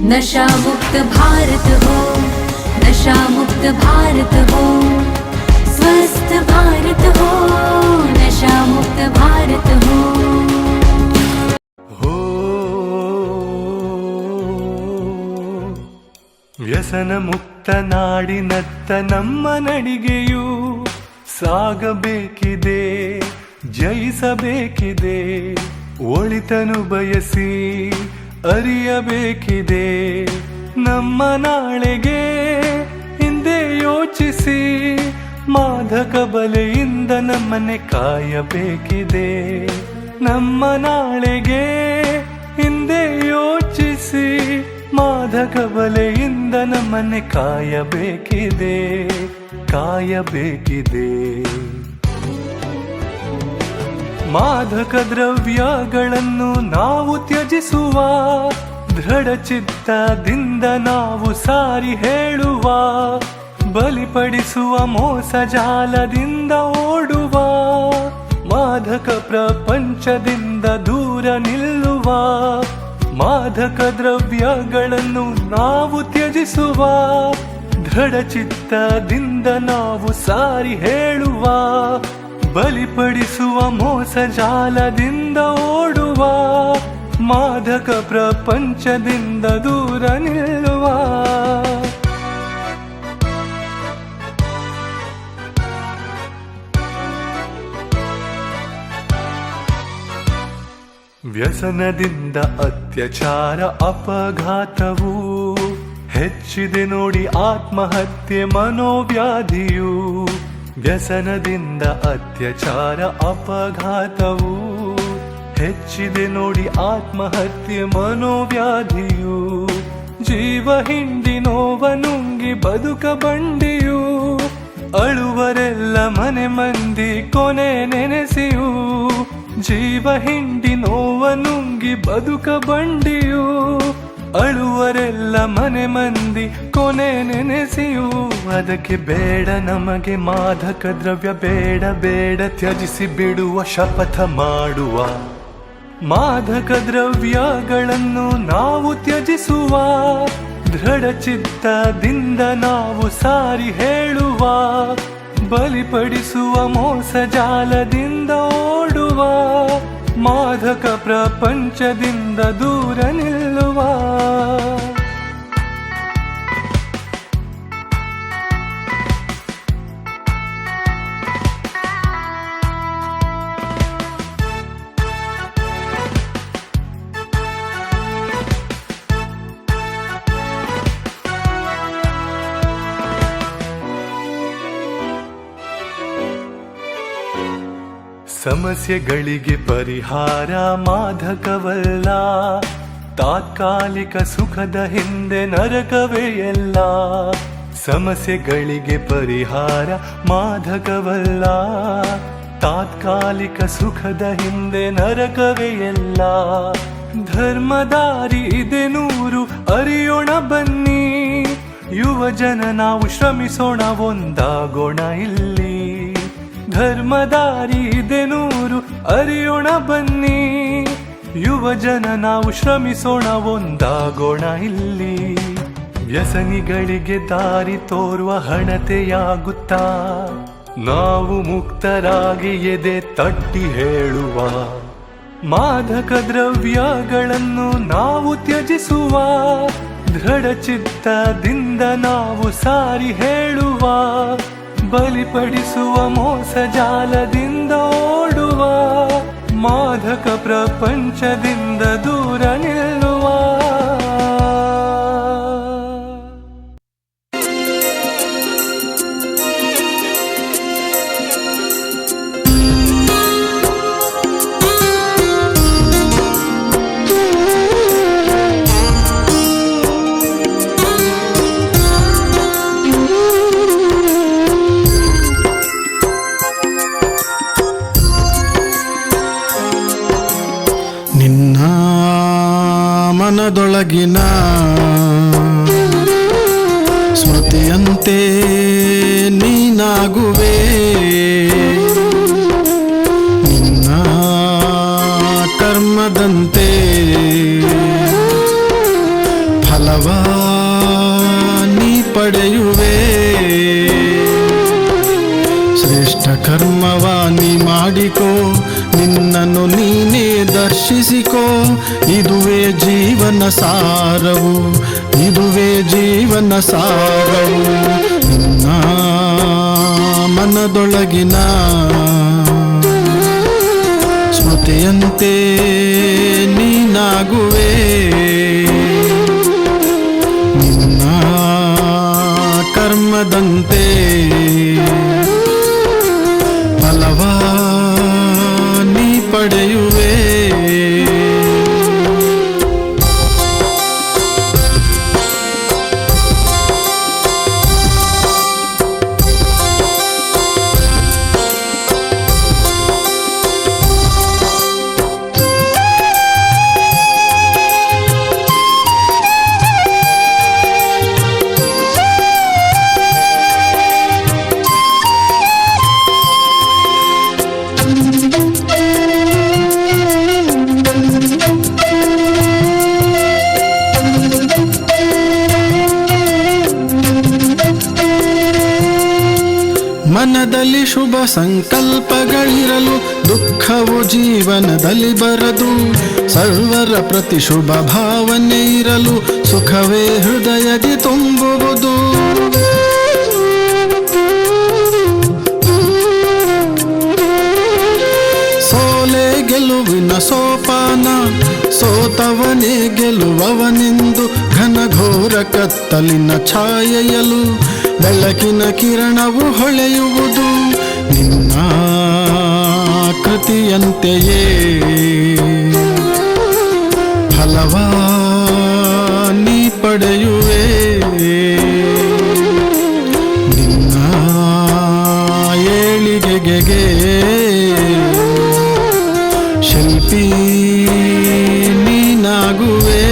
नशा मुक्त भारत हो, नशा मुक्त भारत हो, स्वस्थ भारत हो, नशा मुक्त भारत हो। ವ್ಯಸನ ಮುಕ್ತ ನಾಡಿನತ್ತ ನಮ್ಮ ನಡಿಗೆಯು ಸಾಗಬೇಕಿದೆ, ಜಯಿಸಬೇಕಿದೆ, ಒಳಿತನು ಬಯಸಿ ಅರಿಯಬೇಕಿದೆ. ನಮ್ಮ ನಾಳೆಗೆ ಹಿಂದೆ ಯೋಚಿಸಿ ಮಾದಕ ಬಲೆಯಿಂದ ನಮ್ಮನ್ನೇ ಕಾಯಬೇಕಿದೆ. ನಮ್ಮ ನಾಳೆಗೆ ಹಿಂದೆ ಯೋಚಿಸಿ ಮಾದಕ ಬಲೆಯಿಂದ ನಮ್ಮನ್ನೇ ಕಾಯಬೇಕಿದೆ, ಕಾಯಬೇಕಿದೆ. ಮಾದಕ ದ್ರವ್ಯಗಳನ್ನು ನಾವು ತ್ಯಜಿಸುವ, ದೃಢ ಚಿತ್ತದಿಂದ ನಾವು ಸಾರಿ ಹೇಳುವ, ಬಲಿಪಡಿಸುವ ಮೋಸ ಜಾಲದಿಂದ ಓಡುವ, ಮಾದಕ ಪ್ರಪಂಚದಿಂದ ದೂರ ನಿಲ್ಲುವ. ಮಾದಕ ದ್ರವ್ಯಗಳನ್ನು ನಾವು ತ್ಯಜಿಸುವ, ದೃಢ ಚಿತ್ತದಿಂದ ನಾವು ಸಾರಿ ಹೇಳುವ, ಬಲಿಪಡಿಸುವ ಮೋಸ ಜಾಲದಿಂದ ಓಡುವ, ಮಾದಕ ಪ್ರಪಂಚದಿಂದ ದೂರ ನಿಲ್ಲುವ. ವ್ಯಸನದಿಂದ ಅತ್ಯಾಚಾರ ಅಪಘಾತವು ಹೆಚ್ಚಿದೆ ನೋಡಿ, ಆತ್ಮಹತ್ಯೆ ಮನೋವ್ಯಾಧಿಯು. ವ್ಯಸನದಿಂದ ಅತ್ಯಾಚಾರ ಅಪಘಾತವು ಹೆಚ್ಚಿದೆ ನೋಡಿ, ಆತ್ಮಹತ್ಯೆ ಮನೋವ್ಯಾಧಿಯು. ಜೀವ ಹಿಂಡಿ ನೋವ ನುಂಗಿ ಬದುಕ ಬಂಡಿಯು, ಅಳುವರೆಲ್ಲ ಮನೆ ಮಂದಿ ಕೊನೆ ನೆನೆಸಿಯು. ಜೀವ ಹಿಂಡಿ ನೋವ ನುಂಗಿ ಬದುಕ ಬಂಡಿಯು, ಅಳುವರೆಲ್ಲ ಮನೆ ಮಂದಿ ಕೊನೆ ನೆನೆಸಿಯು. ಅದಕ್ಕೆ ಬೇಡ ನಮಗೆ ಮಾದಕ ದ್ರವ್ಯ, ಬೇಡ ಬೇಡ ತ್ಯಜಿಸಿ ಬಿಡುವ ಶಪಥ ಮಾಡುವ. ಮಾದಕ ದ್ರವ್ಯಗಳನ್ನು ನಾವು ತ್ಯಜಿಸುವ, ದೃಢ ಚಿತ್ತದಿಂದ ನಾವು ಸಾರಿ ಹೇಳುವ, ಬಲಿಪಡಿಸುವ ಮೋಸ ಜಾಲದಿಂದ ಓಡುವ, ಮಾದಕ ಪ್ರಪಂಚದಿಂದ ದೂರ ನಿಲ್ಲುವ. ಸಮಸ್ಯೆಗಳಿಗೆ ಪರಿಹಾರ ಮಾದಕವಲ್ಲ, ತಾತ್ಕಾಲಿಕ ಸುಖದ ಹಿಂದೆ ನರಕವೇ ಎಲ್ಲ. ಸಮಸ್ಯೆಗಳಿಗೆ ಪರಿಹಾರ ಮಾದಕವಲ್ಲ, ತಾತ್ಕಾಲಿಕ ಸುಖದ ಹಿಂದೆ ನರಕವೇ ಎಲ್ಲ. ಧರ್ಮದಾರಿ ಇದೆ ನೂರು, ಅರಿಯೋಣ ಬನ್ನಿ, ಯುವ ಜನ ನಾವು ಶ್ರಮಿಸೋಣ, ಒಂದಾಗೋಣ ಇಲ್ಲಿ. ಧರ್ಮದಾರಿ ಇದೆ ನೂರು, ಅರಿಯೋಣ ಬನ್ನಿ, ಯುವ ಜನ ನಾವು ಶ್ರಮಿಸೋಣ, ಒಂದಾಗೋಣ ಇಲ್ಲಿ. ವ್ಯಸನಿಗಳಿಗೆ ದಾರಿ ತೋರುವ ಹಣತೆಯಾಗುತ್ತಾ ನಾವು ಮುಕ್ತರಾಗಿ ಎದೆ ತಟ್ಟಿ ಹೇಳುವ. ಮಾದಕ ದ್ರವ್ಯಗಳನ್ನು ನಾವು ತ್ಯಜಿಸುವ, ದೃಢ ಚಿತ್ತದಿಂದ ನಾವು ಸಾರಿ ಹೇಳುವ, ಬಲಿಪಡಿಸುವ ಮೋಸ ಜಾಲದಿಂದ ಓಡುವ, ಮಾದಕ ಪ್ರಪಂಚದಿಂದ ದೂರ ನಿಲ್ಲುವ. ಮನದೊಳಗಿನ ಸ್ಮೃತಿಯಂತೆ ನೀನಾಗುವೆ, ನಿನ್ನ ಕರ್ಮದಂತೆ ಫಲ ಫಲವಾ ನೀ ಪಡೆಯುವೆ. ಶ್ರೇಷ್ಠ ಕರ್ಮವ ನೀ ಮಾಡಿಕೋ, ನಿನ್ನನ್ನು ನೀನೇ ದರ್ಶಿಸಿಕೋ. ಇದುವೇ ಜೀವನ ಸಾರವು, ಇದುವೇ ಜೀವನ ಸಾರವು. ನಿನ್ನ ಮನದೊಳಗಿನ ಸ್ಮೃತಿಯಂತೆ ನೀನಾಗುವೆ. ನಿನ್ನ ಕರ್ಮದಂತೆ ಫಲವಾ ನೀ ಪಡೆಯುವೆ. ಮನದಲ್ಲಿ ಶುಭ ಸಂಕಲ್ಪಗಳಿರಲು ದುಃಖವು ಜೀವನದಲ್ಲಿ ಬರದು. ಸರ್ವರ ಪ್ರತಿ ಶುಭ ಭಾವನೆ ಇರಲು ಸುಖವೇ ಹೃದಯದಿ ತುಂಬುವುದು. ಸೋಲೆ ಗೆಲುವಿನ ಸೋಪಾನ, ಸೋತವನೇ ಗೆಲುವವನೆಂದು ಘನಘೋರ ಕತ್ತಲಿನ ಛಾಯೆಯಲು ಬೆಳಕಿನ ಕಿರಣವು ಹೊಳೆಯುವುದು. ನಿನ್ನ ಕೃತಿಯಂತೆಯೇ ಫಲವಾ ನೀ ಪಡೆಯುವೆ. ನಿನ್ನ ಏಳಿಗೆಗೆ ಶಿಲ್ಪಿ ನೀನಾಗುವೆ.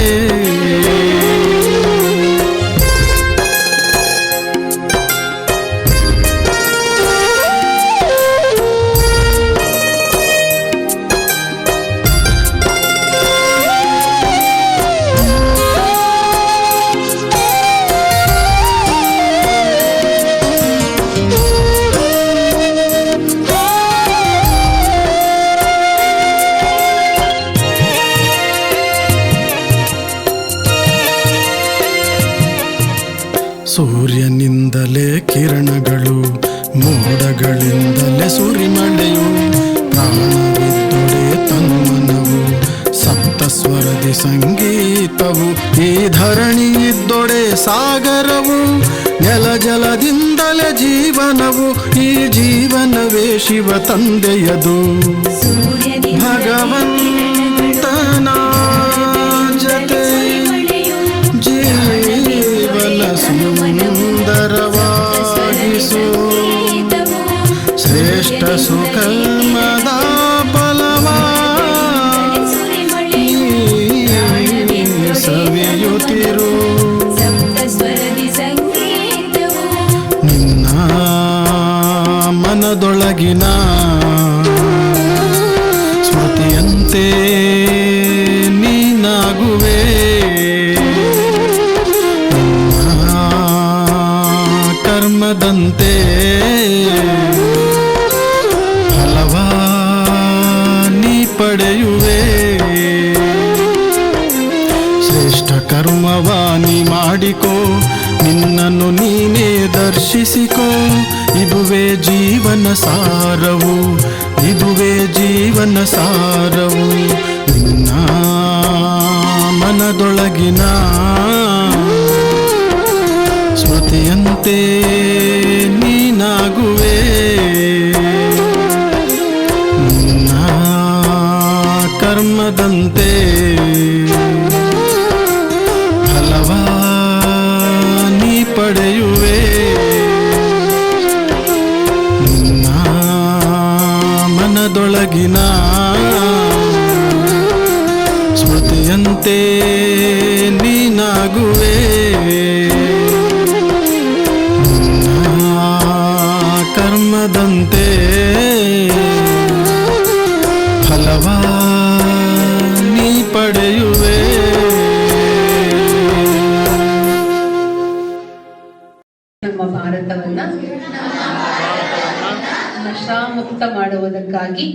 ಸೂರ್ಯನಿಂದಲೇ ಕಿರಣಗಳು, ಮೋಡಗಳಿಂದಲೇ ಸುರಿಮಳೆಯು. ಪ್ರಾಣವಿದ್ದೊಡೆ ತನ್ಮನವು, ಸಪ್ತಸ್ವರದಿ ಸಂಗೀತವು. ಈ ಧರಣಿ ಇದ್ದೊಡೆ ಸಾಗರವು, ನೆಲ ಜಲದಿಂದಲೇ ಜೀವನವು. ಈ ಜೀವನವೇ ಶಿವ ತಂದೆಯದು. ಭಗವಂತನ ಜತೆ ಜೀವನ ಸುಂದರವಾಗಿಸು. ಶ್ರೇಷ್ಠ ಸುಕರ್ಮದ ಫಲವಾ ಸವಿಯುತ್ತಿರು. ನಿನ್ನ ಮನದೊಳಗಿನ ಸ್ಮೃತಿಯಂತೆ ನೀನಾಗುವೆ. ಕರ್ಮದಂತೆ ಫಲವಾ ನೀ ಪಡೆಯುವೆ. ಶ್ರೇಷ್ಠ ಕರ್ಮವ ನೀ ಮಾಡಿಕೋ, ನಿನ್ನನ್ನು ನೀನೇ ದರ್ಶಿಸಿಕೋ. ಇದುವೇ ಜೀವನ ಸಾರವು, ಇದುವೇ ಜೀವನ ಸಾರವು. ನಿನ್ನ ಮನದೊಳಗಿನ ಸ್ಮೃತಿಯಂತೆ ನೀನಾಗುವೆ. ನಿನ್ನ ಕರ್ಮದಂತೆ ಫಲವಾ ನೀ ಪಡೆಯುವೆ. ನಿನ್ನ ಮನದೊಳಗಿನ ಸ್ಮೃತಿಯಂತೆ ನೀನಾಗುವೆ. ಕರ್ಮದಂತೆ ಫಲವಾ ನೀ ಪಡೆಯುವೆ. ನಮ್ಮ ಭಾರತವನ್ನ ನಶಾಮುಕ್ತ ಮಾಡುವುದಕ್ಕಾಗಿ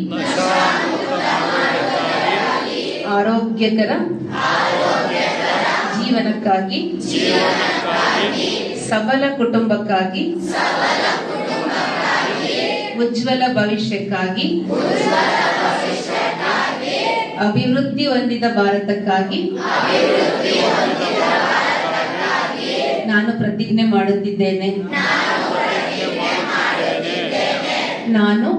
ಆರೋಗ್ಯಕರ ಜೀವನಕ್ಕಾಗಿ ಸಬಲ ಕುಟುಂಬಕ್ಕಾಗಿ ಉಜ್ವಲ ಭವಿಷ್ಯಕ್ಕಾಗಿ ಅಭಿವೃದ್ಧಿ ಹೊಂದಿದ ಭಾರತಕ್ಕಾಗಿ ನಾನು ಪ್ರತಿಜ್ಞೆ ಮಾಡುತ್ತಿದ್ದೇನೆ. ನಾನು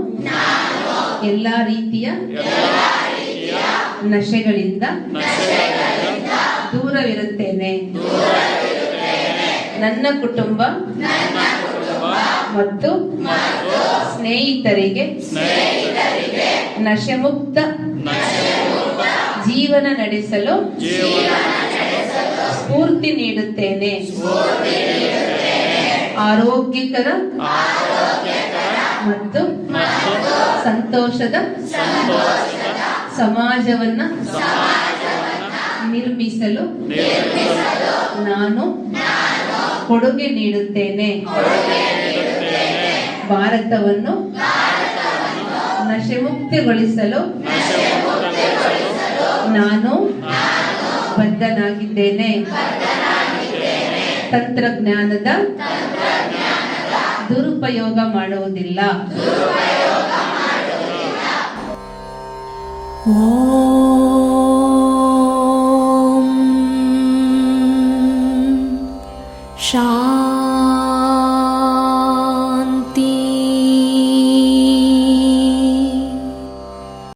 ಎಲ್ಲಾ ರೀತಿಯ ನಶೆಗಳಿಂದ ದೂರವಿರುತ್ತೇನೆ. ನನ್ನ ಕುಟುಂಬ ಮತ್ತು ಸ್ನೇಹಿತರಿಗೆ ನಶೆಮುಕ್ತ ಜೀವನ ನಡೆಸಲು ಸ್ಫೂರ್ತಿ ನೀಡುತ್ತೇನೆ. ಆರೋಗ್ಯಕರ ಮತ್ತು ಸಂತೋಷದ ಸಮಾಜವನ್ನ ನಿರ್ಮಿಸಲು ನಾನು ಕೊಡುಗೆ ನೀಡುತ್ತೇನೆ. ಭಾರತವನ್ನು ನಶೆಮುಕ್ತಗೊಳಿಸಲು ನಾನು ಬದ್ಧನಾಗಿದ್ದೇನೆ. ತಂತ್ರಜ್ಞಾನದ ದುರುಪಯೋಗ ಮಾಡುವುದಿಲ್ಲ.